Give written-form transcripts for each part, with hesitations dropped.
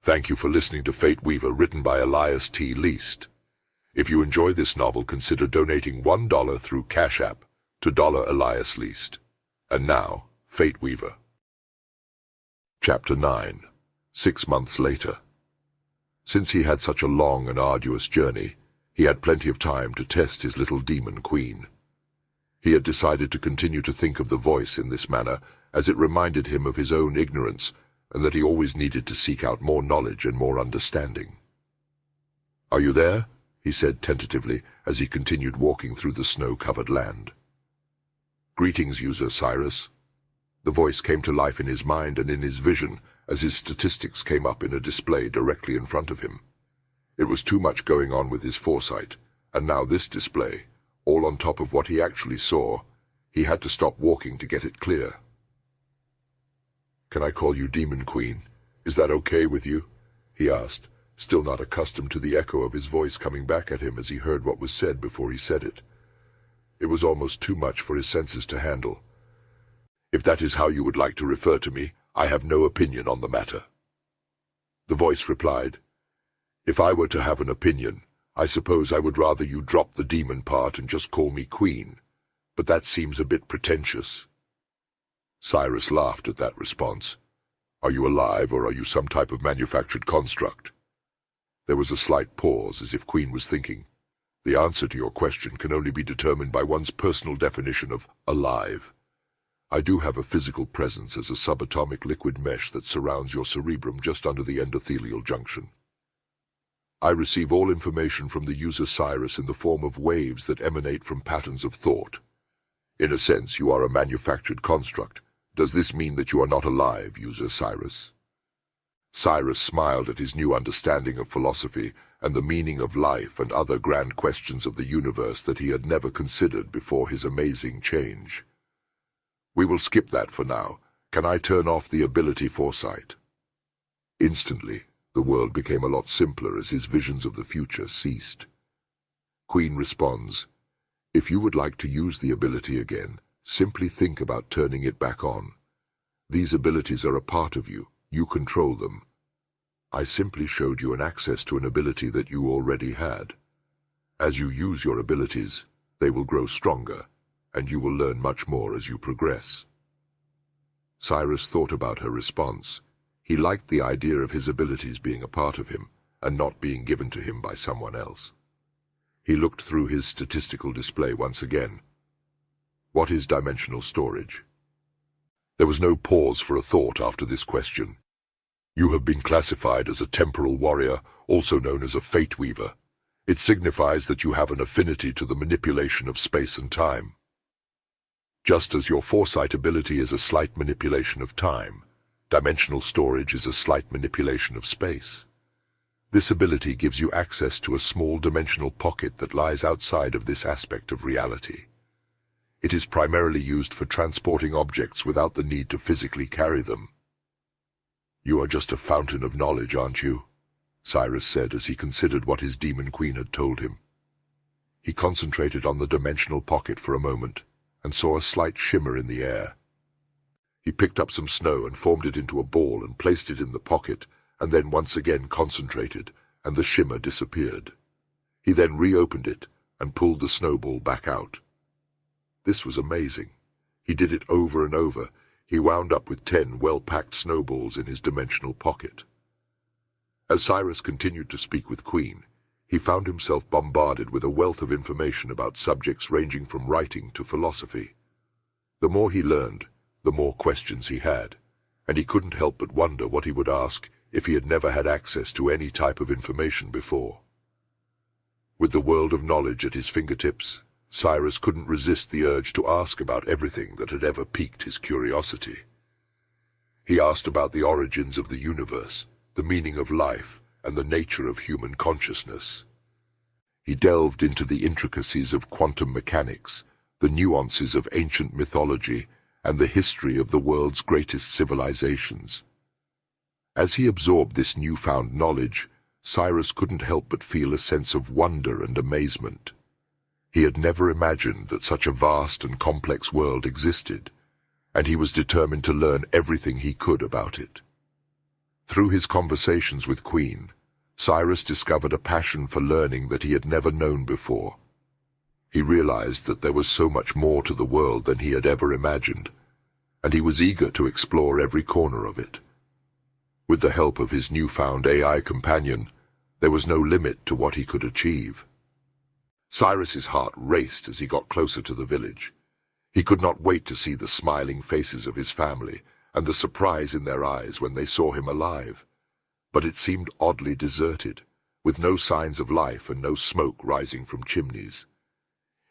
Thank you for listening to Fate Weaver, written by Elias T. Least. If you enjoy this novel, consider donating $1 through Cash App to $EliasLeast. And now, Fate Weaver. Chapter 9. 6 months later. Since he had such a long and arduous journey, he had plenty of time to test his little demon queen. He had decided to continue to think of the voice in this manner, as it reminded him of his own ignorance, and that he always needed to seek out more knowledge and more understanding. "Are you there?" he said tentatively, as he continued walking through the snow-covered land. "Greetings, user Cyrus." The voice came to life in his mind and in his vision, as his statistics came up in a display directly in front of him. It was too much going on with his foresight, and now this display, all on top of what he actually saw, he had to stop walking to get it clear. "Can I call you Demon Queen? Is that okay with you?" he asked, still not accustomed to the echo of his voice coming back at him as he heard what was said before he said it. It was almost too much for his senses to handle. "If that is how you would like to refer to me, I have no opinion on the matter." The voice replied, "If I were to have an opinion, I suppose I would rather you drop the demon part and just call me Queen, but that seems a bit pretentious." Cyrus laughed at that response. "Are you alive, or are you some type of manufactured construct?" There was a slight pause, as if Queen was thinking. "The answer to your question can only be determined by one's personal definition of alive. I do have a physical presence as a subatomic liquid mesh that surrounds your cerebrum just under the endothelial junction. I receive all information from the user Cyrus in the form of waves that emanate from patterns of thought. In a sense, you are a manufactured construct. Does this mean that you are not alive, user Cyrus?" Cyrus smiled at his new understanding of philosophy and the meaning of life and other grand questions of the universe that he had never considered before his amazing change. "We will skip that for now. Can I turn off the ability foresight?" Instantly, the world became a lot simpler as his visions of the future ceased. Queen responds, "If you would like to use the ability again, simply think about turning it back on. These abilities are a part of you. You control them. I simply showed you an access to an ability that you already had. As you use your abilities, they will grow stronger, and you will learn much more as you progress." Cyrus thought about her response. He liked the idea of his abilities being a part of him, and not being given to him by someone else. He looked through his statistical display once again. "What is dimensional storage?" There was no pause for a thought after this question. "You have been classified as a Temporal Warrior, also known as a Fate Weaver. It signifies that you have an affinity to the manipulation of space and time. Just as your foresight ability is a slight manipulation of time, dimensional storage is a slight manipulation of space. This ability gives you access to a small dimensional pocket that lies outside of this aspect of reality. It is primarily used for transporting objects without the need to physically carry them." "You are just a fountain of knowledge, aren't you?" Cyrus said as he considered what his demon queen had told him. He concentrated on the dimensional pocket for a moment, and saw a slight shimmer in the air. He picked up some snow and formed it into a ball and placed it in the pocket, and then once again concentrated, and the shimmer disappeared. He then reopened it and pulled the snowball back out. This was amazing. He did it over and over. He wound up with 10 well-packed snowballs in his dimensional pocket. As Cyrus continued to speak with Queen, he found himself bombarded with a wealth of information about subjects ranging from writing to philosophy. The more he learned, the more questions he had, and he couldn't help but wonder what he would ask if he had never had access to any type of information before. With the world of knowledge at his fingertips, Cyrus couldn't resist the urge to ask about everything that had ever piqued his curiosity. He asked about the origins of the universe, the meaning of life, and the nature of human consciousness. He delved into the intricacies of quantum mechanics, the nuances of ancient mythology, and the history of the world's greatest civilizations. As he absorbed this newfound knowledge, Cyrus couldn't help but feel a sense of wonder and amazement. He had never imagined that such a vast and complex world existed, and he was determined to learn everything he could about it. Through his conversations with Queen, Cyrus discovered a passion for learning that he had never known before. He realized that there was so much more to the world than he had ever imagined, and he was eager to explore every corner of it. With the help of his newfound AI companion, there was no limit to what he could achieve. Cyrus's heart raced as he got closer to the village. He could not wait to see the smiling faces of his family and the surprise in their eyes when they saw him alive. But it seemed oddly deserted, with no signs of life and no smoke rising from chimneys.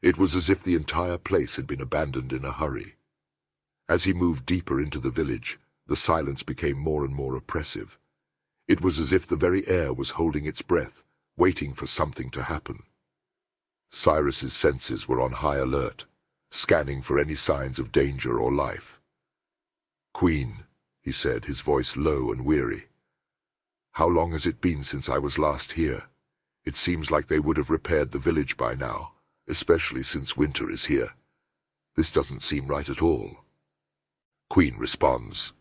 It was as if the entire place had been abandoned in a hurry. As he moved deeper into the village, the silence became more and more oppressive. It was as if the very air was holding its breath, waiting for something to happen. Cyrus's senses were on high alert, scanning for any signs of danger or life. "Queen," he said, his voice low and weary. "How long has it been since I was last here? It seems like they would have repaired the village by now, especially since winter is here. This doesn't seem right at all." Queen responds,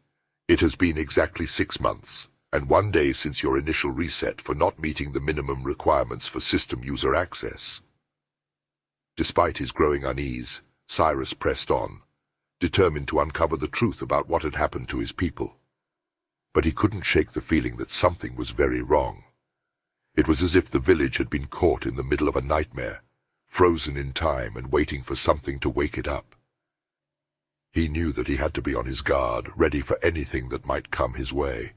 "It has been exactly 6 months, and 1 day since your initial reset for not meeting the minimum requirements for system user access." Despite his growing unease, Cyrus pressed on, determined to uncover the truth about what had happened to his people. But he couldn't shake the feeling that something was very wrong. It was as if the village had been caught in the middle of a nightmare, frozen in time and waiting for something to wake it up. He knew that he had to be on his guard, ready for anything that might come his way.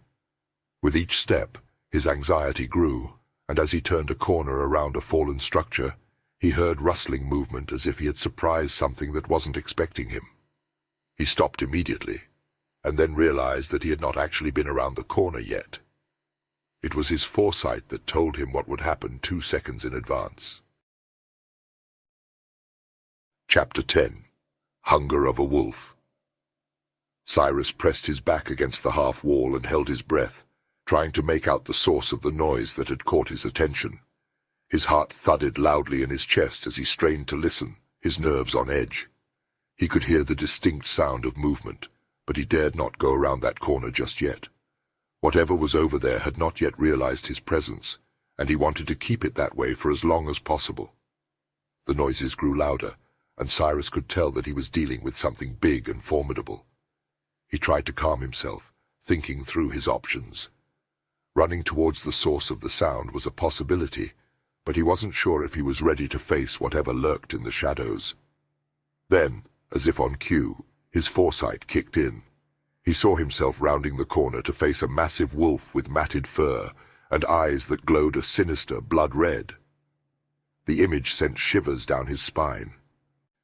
With each step, his anxiety grew, and as he turned a corner around a fallen structure, he heard rustling movement as if he had surprised something that wasn't expecting him. He stopped immediately, and then realized that he had not actually been around the corner yet. It was his foresight that told him what would happen 2 seconds in advance. Chapter 10. Hunger of a Wolf. Cyrus pressed his back against the half-wall and held his breath, trying to make out the source of the noise that had caught his attention. His heart thudded loudly in his chest as he strained to listen, his nerves on edge. He could hear the distinct sound of movement, but he dared not go around that corner just yet. Whatever was over there had not yet realized his presence, and he wanted to keep it that way for as long as possible. The noises grew louder, and Cyrus could tell that he was dealing with something big and formidable. He tried to calm himself, thinking through his options. Running towards the source of the sound was a possibility, but he wasn't sure if he was ready to face whatever lurked in the shadows. Then, as if on cue, his foresight kicked in. He saw himself rounding the corner to face a massive wolf with matted fur and eyes that glowed a sinister blood red. The image sent shivers down his spine.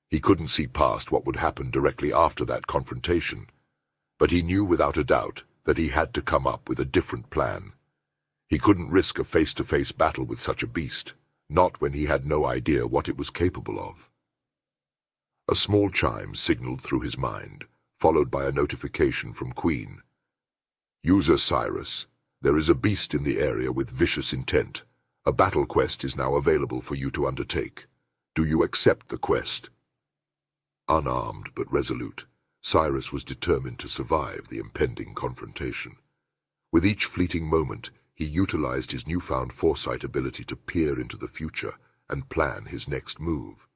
He couldn't see past what would happen directly after that confrontation, but he knew without a doubt that he had to come up with a different plan. He couldn't risk a face-to-face battle with such a beast, not when he had no idea what it was capable of. A small chime signaled through his mind, followed by a notification from Queen. "User Cyrus, there is a beast in the area with vicious intent. A battle quest is now available for you to undertake. Do you accept the quest?" Unarmed but resolute, Cyrus was determined to survive the impending confrontation. With each fleeting moment, he utilized his newfound foresight ability to peer into the future and plan his next move.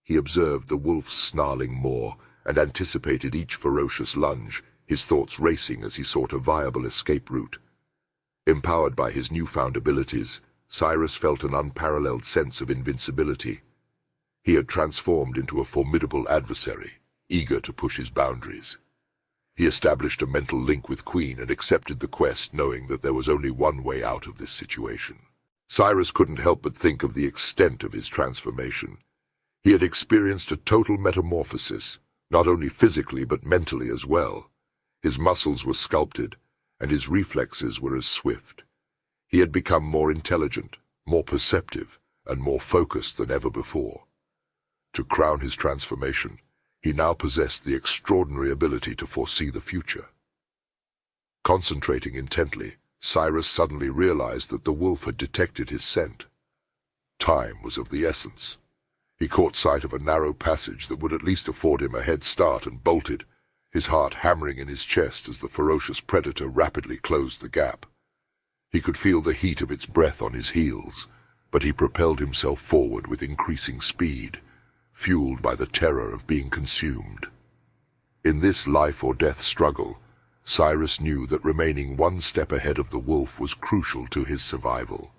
He observed the wolf's snarling maw and anticipated each ferocious lunge, his thoughts racing as he sought a viable escape route. Empowered by his newfound abilities, Cyrus felt an unparalleled sense of invincibility. He had transformed into a formidable adversary, eager to push his boundaries. He established a mental link with Queen and accepted the quest, knowing that there was only one way out of this situation. Cyrus couldn't help but think of the extent of his transformation. He had experienced a total metamorphosis, not only physically but mentally as well. His muscles were sculpted, and his reflexes were as swift. He had become more intelligent, more perceptive, and more focused than ever before. To crown his transformation, he now possessed the extraordinary ability to foresee the future. Concentrating intently, Cyrus suddenly realized that the wolf had detected his scent. Time was of the essence. He caught sight of a narrow passage that would at least afford him a head start and bolted, his heart hammering in his chest as the ferocious predator rapidly closed the gap. He could feel the heat of its breath on his heels, but he propelled himself forward with increasing speed, fueled by the terror of being consumed. In this life-or-death struggle, Cyrus knew that remaining one step ahead of the wolf was crucial to his survival.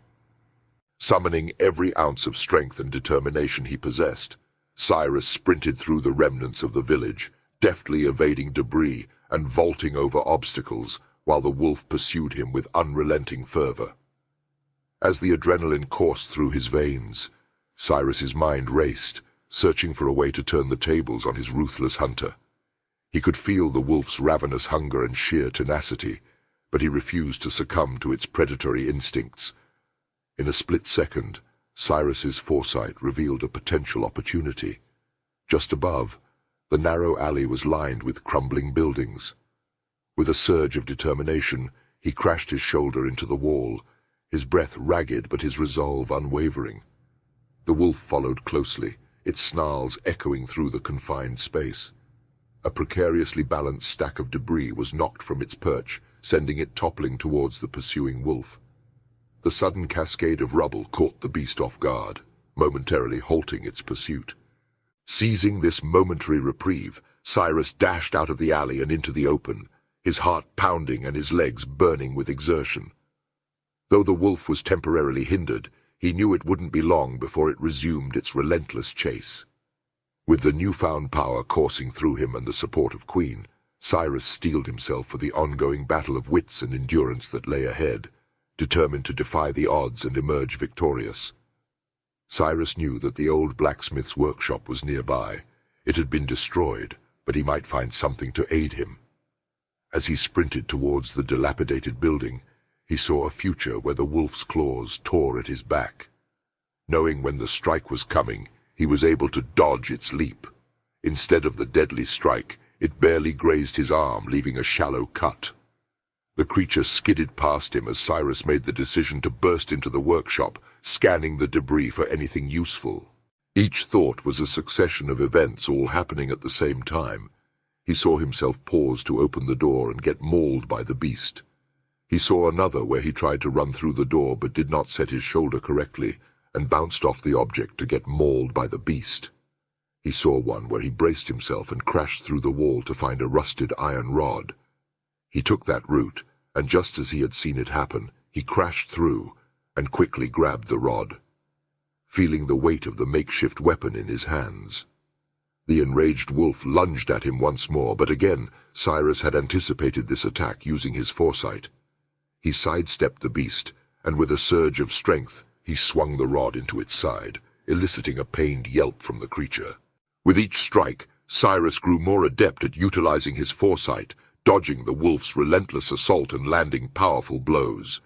Summoning every ounce of strength and determination he possessed, Cyrus sprinted through the remnants of the village, deftly evading debris and vaulting over obstacles while the wolf pursued him with unrelenting fervor. As the adrenaline coursed through his veins, Cyrus's mind raced, searching for a way to turn the tables on his ruthless hunter. He could feel the wolf's ravenous hunger and sheer tenacity, but he refused to succumb to its predatory instincts. In a split second, Cyrus's foresight revealed a potential opportunity. Just above, the narrow alley was lined with crumbling buildings. With a surge of determination, he crashed his shoulder into the wall, his breath ragged but his resolve unwavering. The wolf followed closely, its snarls echoing through the confined space. A precariously balanced stack of debris was knocked from its perch, sending it toppling towards the pursuing wolf. The sudden cascade of rubble caught the beast off guard, momentarily halting its pursuit. Seizing this momentary reprieve, Cyrus dashed out of the alley and into the open, his heart pounding and his legs burning with exertion. Though the wolf was temporarily hindered, he knew it wouldn't be long before it resumed its relentless chase. With the newfound power coursing through him and the support of Queen, Cyrus steeled himself for the ongoing battle of wits and endurance that lay ahead, determined to defy the odds and emerge victorious. Cyrus knew that the old blacksmith's workshop was nearby. It had been destroyed, but he might find something to aid him. As he sprinted towards the dilapidated building, he saw a future where the wolf's claws tore at his back. Knowing when the strike was coming, he was able to dodge its leap. Instead of the deadly strike, it barely grazed his arm, leaving a shallow cut. The creature skidded past him as Cyrus made the decision to burst into the workshop, scanning the debris for anything useful. Each thought was a succession of events all happening at the same time. He saw himself pause to open the door and get mauled by the beast. He saw another where he tried to run through the door but did not set his shoulder correctly and bounced off the object to get mauled by the beast. He saw one where he braced himself and crashed through the wall to find a rusted iron rod. He took that route, and just as he had seen it happen, he crashed through and quickly grabbed the rod, feeling the weight of the makeshift weapon in his hands. The enraged wolf lunged at him once more, but again Cyrus had anticipated this attack using his foresight. He sidestepped the beast, and with a surge of strength, he swung the rod into its side, eliciting a pained yelp from the creature. With each strike, Cyrus grew more adept at utilizing his foresight, dodging the wolf's relentless assault and landing powerful blows.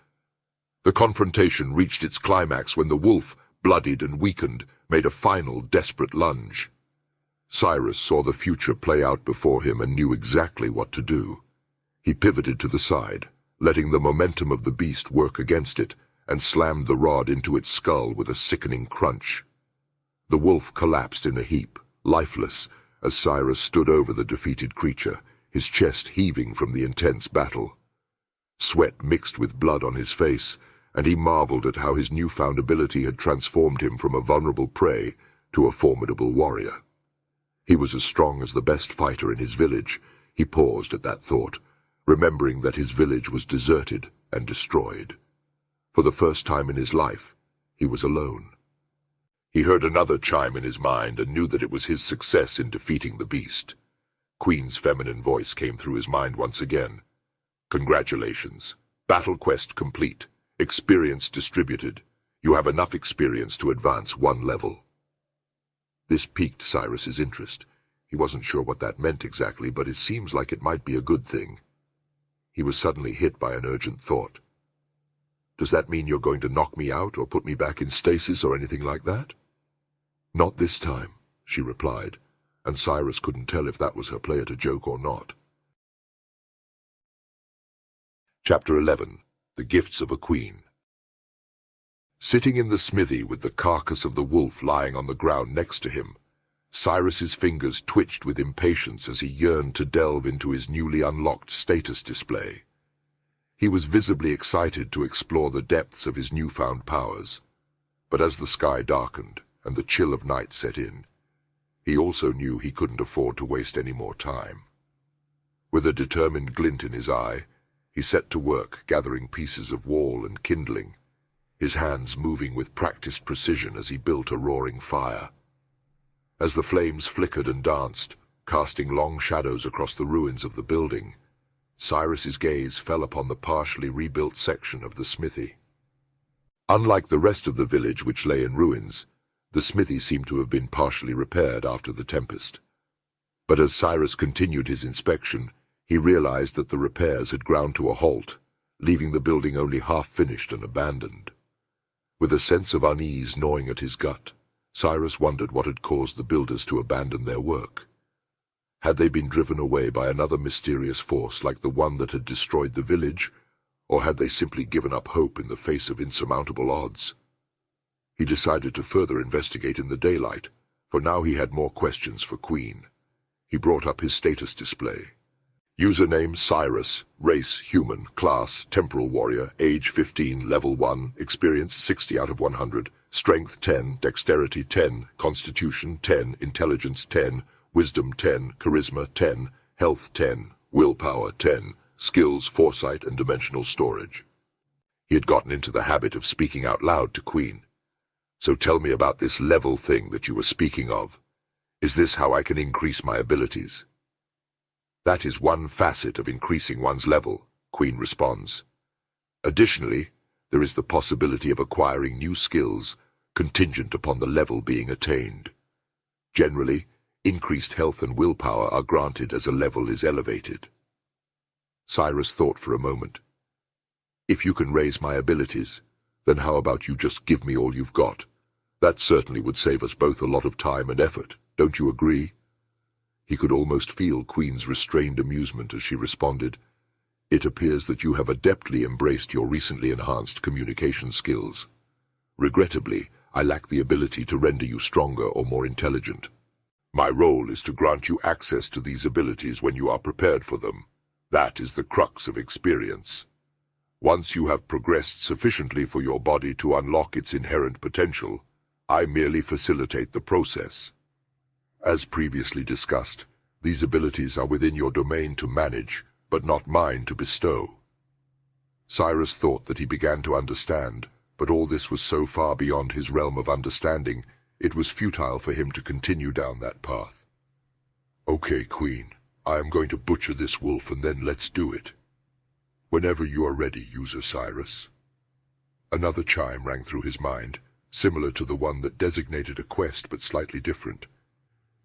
The confrontation reached its climax when the wolf, bloodied and weakened, made a final desperate lunge. Cyrus saw the future play out before him and knew exactly what to do. He pivoted to the side, letting the momentum of the beast work against it, and slammed the rod into its skull with a sickening crunch. The wolf collapsed in a heap, lifeless, as Cyrus stood over the defeated creature, his chest heaving from the intense battle. Sweat mixed with blood on his face, and he marveled at how his newfound ability had transformed him from a vulnerable prey to a formidable warrior. He was as strong as the best fighter in his village. He paused at that thought, remembering that his village was deserted and destroyed. For the first time in his life, he was alone. He heard another chime in his mind and knew that it was his success in defeating the beast. Queen's feminine voice came through his mind once again. Congratulations. Battle quest complete. Experience distributed. You have enough experience to advance one level. This piqued Cyrus's interest. He wasn't sure what that meant exactly, but it seems like it might be a good thing. He was suddenly hit by an urgent thought. Does that mean you're going to knock me out or put me back in stasis or anything like that? Not this time, she replied, and Cyrus couldn't tell if that was her play at a joke or not. Chapter 11. The Gifts of a Queen. Sitting in the smithy with the carcass of the wolf lying on the ground next to him, Cyrus's fingers twitched with impatience as he yearned to delve into his newly unlocked status display. He was visibly excited to explore the depths of his newfound powers. But as the sky darkened and the chill of night set in, he also knew he couldn't afford to waste any more time. With a determined glint in his eye, he set to work gathering pieces of wall and kindling, his hands moving with practiced precision as he built a roaring fire. As the flames flickered and danced, casting long shadows across the ruins of the building, Cyrus's gaze fell upon the partially rebuilt section of the smithy. Unlike the rest of the village which lay in ruins, the smithy seemed to have been partially repaired after the tempest. But as Cyrus continued his inspection, he realized that the repairs had ground to a halt, leaving the building only half-finished and abandoned. With a sense of unease gnawing at his gut, Cyrus wondered what had caused the builders to abandon their work. Had they been driven away by another mysterious force like the one that had destroyed the village, or had they simply given up hope in the face of insurmountable odds? He decided to further investigate in the daylight, for now he had more questions for Queen. He brought up his status display. Username Cyrus, race human, class Temporal Warrior, age 15, level 1, experience 60 out of 100, strength 10, dexterity 10, constitution 10, intelligence 10, wisdom 10, charisma 10, health 10, willpower 10, skills, foresight, and dimensional storage. He had gotten into the habit of speaking out loud to Queen. So tell me about this level thing that you were speaking of. Is this how I can increase my abilities? That is one facet of increasing one's level, Queen responds. Additionally, there is the possibility of acquiring new skills contingent upon the level being attained. Generally, increased health and willpower are granted as a level is elevated. Cyrus thought for a moment. If you can raise my abilities, then how about you just give me all you've got? That certainly would save us both a lot of time and effort, don't you agree? He could almost feel Queen's restrained amusement as she responded, It appears that you have adeptly embraced your recently enhanced communication skills. Regrettably, I lack the ability to render you stronger or more intelligent. My role is to grant you access to these abilities when you are prepared for them. That is the crux of experience. Once you have progressed sufficiently for your body to unlock its inherent potential, I merely facilitate the process. As previously discussed, these abilities are within your domain to manage, but not mine to bestow. Cyrus thought that he began to understand, but all this was so far beyond his realm of understanding, it was futile for him to continue down that path. Okay, Queen, I am going to butcher this wolf and then let's do it. Whenever you are ready, user Cyrus. Another chime rang through his mind, similar to the one that designated a quest but slightly different.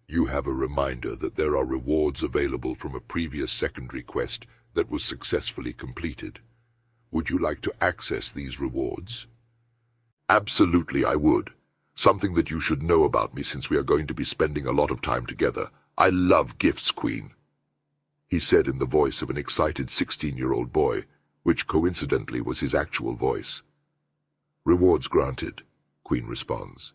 You have a reminder that there are rewards available from a previous secondary quest that was successfully completed. Would you like to access these rewards? Absolutely, I would. Something that you should know about me since we are going to be spending a lot of time together. I love gifts, Queen, he said in the voice of an excited 16-year-old boy, which coincidentally was his actual voice. Rewards granted, Queen responds.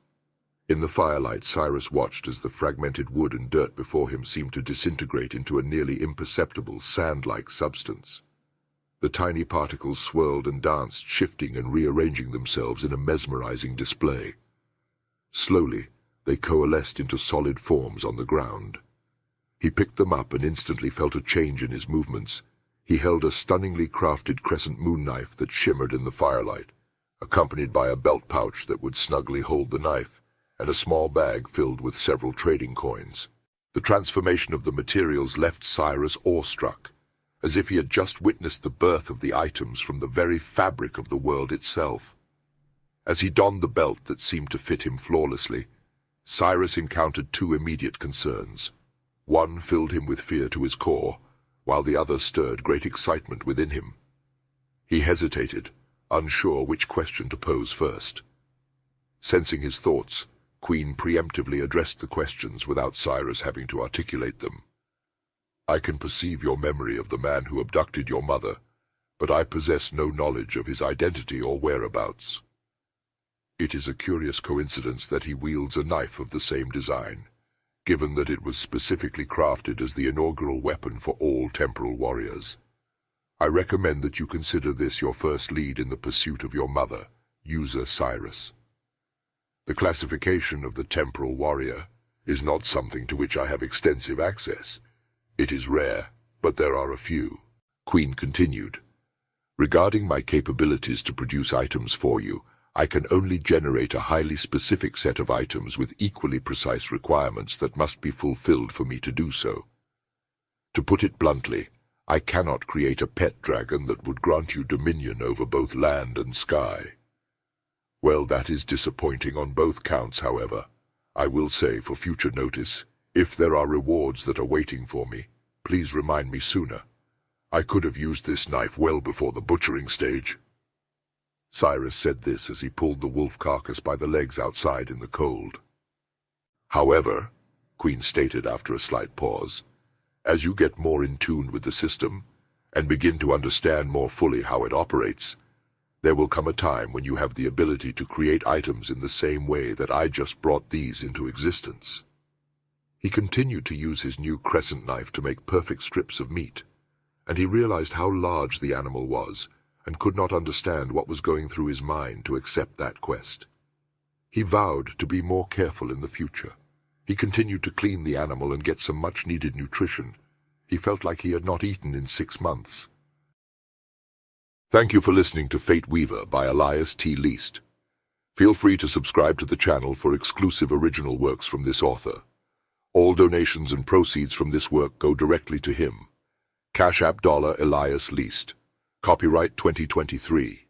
In the firelight, Cyrus watched as the fragmented wood and dirt before him seemed to disintegrate into a nearly imperceptible sand-like substance. The tiny particles swirled and danced, shifting and rearranging themselves in a mesmerizing display. Slowly, they coalesced into solid forms on the ground. He picked them up and instantly felt a change in his movements. He held a stunningly crafted crescent moon knife that shimmered in the firelight, accompanied by a belt pouch that would snugly hold the knife, and a small bag filled with several trading coins. The transformation of the materials left Cyrus awestruck, as if he had just witnessed the birth of the items from the very fabric of the world itself. As he donned the belt that seemed to fit him flawlessly, Cyrus encountered two immediate concerns. One filled him with fear to his core, while the other stirred great excitement within him. He hesitated, unsure which question to pose first. Sensing his thoughts, Queen preemptively addressed the questions without Cyrus having to articulate them. I can perceive your memory of the man who abducted your mother, but I possess no knowledge of his identity or whereabouts. It is a curious coincidence that he wields a knife of the same design. given that it was specifically crafted as the inaugural weapon for all Temporal Warriors. I recommend that you consider this your first lead in the pursuit of your mother, user Cyrus. The classification of the Temporal Warrior is not something to which I have extensive access. It is rare, but there are a few. Queen continued. Regarding my capabilities to produce items for you, I can only generate a highly specific set of items with equally precise requirements that must be fulfilled for me to do so. To put it bluntly, I cannot create a pet dragon that would grant you dominion over both land and sky. Well, that is disappointing on both counts, however. I will say for future notice, if there are rewards that are waiting for me, please remind me sooner. I could have used this knife well before the butchering stage. Cyrus said this as he pulled the wolf carcass by the legs outside in the cold. However, Queen stated after a slight pause, as you get more in tune with the system, and begin to understand more fully how it operates, there will come a time when you have the ability to create items in the same way that I just brought these into existence. He continued to use his new crescent knife to make perfect strips of meat, and he realized how large the animal was, and could not understand what was going through his mind to accept that quest. He vowed to be more careful in the future. He continued to clean the animal and get some much-needed nutrition. He felt like he had not eaten in 6 months. Thank you for listening to Fate Weaver by Elias T. Least. Feel free to subscribe to the channel for exclusive original works from this author. All donations and proceeds from this work go directly to him. Cash App $EliasLeast. Copyright 2023.